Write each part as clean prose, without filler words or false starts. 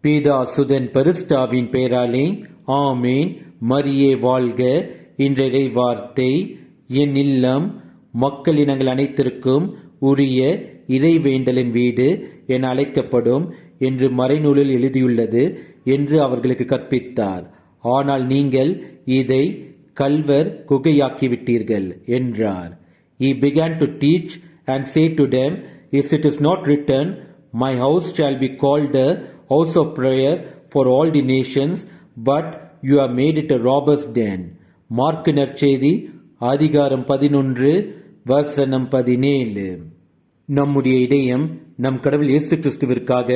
பீதா சுதன் பரிசுத்தாவின் பெயராலே ஆமேன். மரியே வாழ்க. இன்றைய வார்த்தை, என் இல்லம் மக்களினங்கள் அனைத்திற்கும் உரிய இறைவேண்டலின் வீடு என அழைக்கப்படும் என்று மறைநூலில் எழுதியுள்ளது என்று அவர்களுக்கு கற்பித்தார். ஆனால் நீங்கள் இதை கல்வர் குகையாக்கிவிட்டீர்கள் என்றார். He began to teach and say to them, if it is not written, my house shall be called a house of prayer for all the nations, but you have made it a robber's den. Mark நற்செய்தி அதிகாரம் 11 வசனம் 17. நம்முடைய இதயம் நம் கடவுள் இயேசு கிறிஸ்துவிற்காக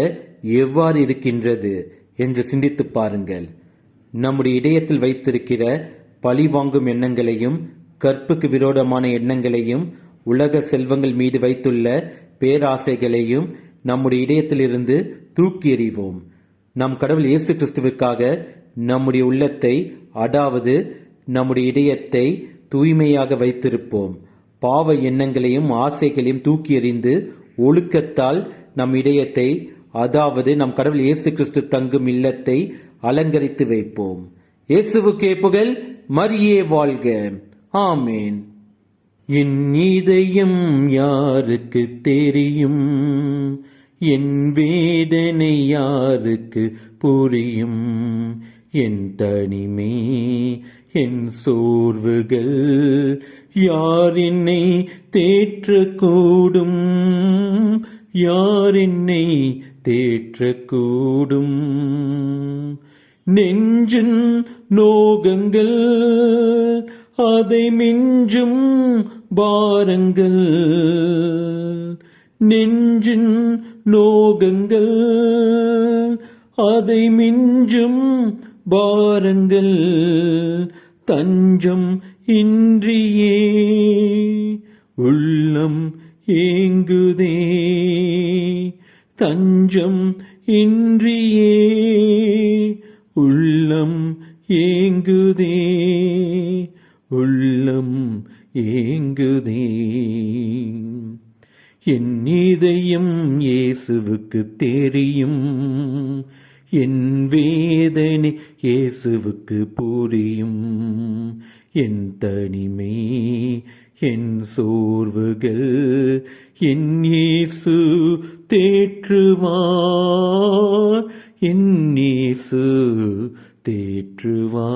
எவ்வாறு இருக்கின்றது என்று சிந்தித்து பாருங்கள். நம்முடைய இதயத்தில் வைத்திருக்கிற பழி வாங்கும் எண்ணங்களையும் கற்புக்கு விரோதமான எண்ணங்களையும் உலக செல்வங்கள் மீது வைத்துள்ள பேராசைகளையும் நம்முடைய இதயத்திலிருந்து தூக்கி எறிவோம். நம் கடவுள் இயேசு கிறிஸ்துவுக்காக நம்முடைய உள்ளத்தை, அதாவது நம்முடைய இதயத்தை தூய்மையாக வைத்திருப்போம். பாவ எண்ணங்களையும் ஆசைகளையும் தூக்கி எறிந்து ஒழுக்கத்தால் நம் இதயத்தை, அதாவது நம் கடவுள் இயேசு கிறிஸ்து தங்கும் இல்லத்தை அலங்கரித்து வைப்போம். இயேசுவுக்கே புகழ். மரியே வாழ்க. ஆமேன். என் இதயம் யாருக்கு தெரியும், என் வேதனை யாருக்கு புரியும், என் தனிமே என் சோர்வுகள் யார் என்னை தேற்றக்கூடும், யார் என்னை தேற்றக்கூடும். நெஞ்சின் நோகங்கள் அதை மிஞ்சும் பாரங்கள், நெஞ்சின் நோகங்கள் அதை மிஞ்சும் பாரங்கள், தஞ்சம் இன்றியே உள்ளம் ஏங்குதே, தஞ்சம் இன்றியே உள்ளம் ஏங்குதே, உள்ளம் ஏங்குதே. என் இதயம் இயேசுவுக்கு தெரியும், என் வேதனை இயேசுவுக்கு புரியும், என் தனிமை என் சோர்வுகள் என் இயேசு தேற்றுவார், என் இயேசு தேற்றுவார்.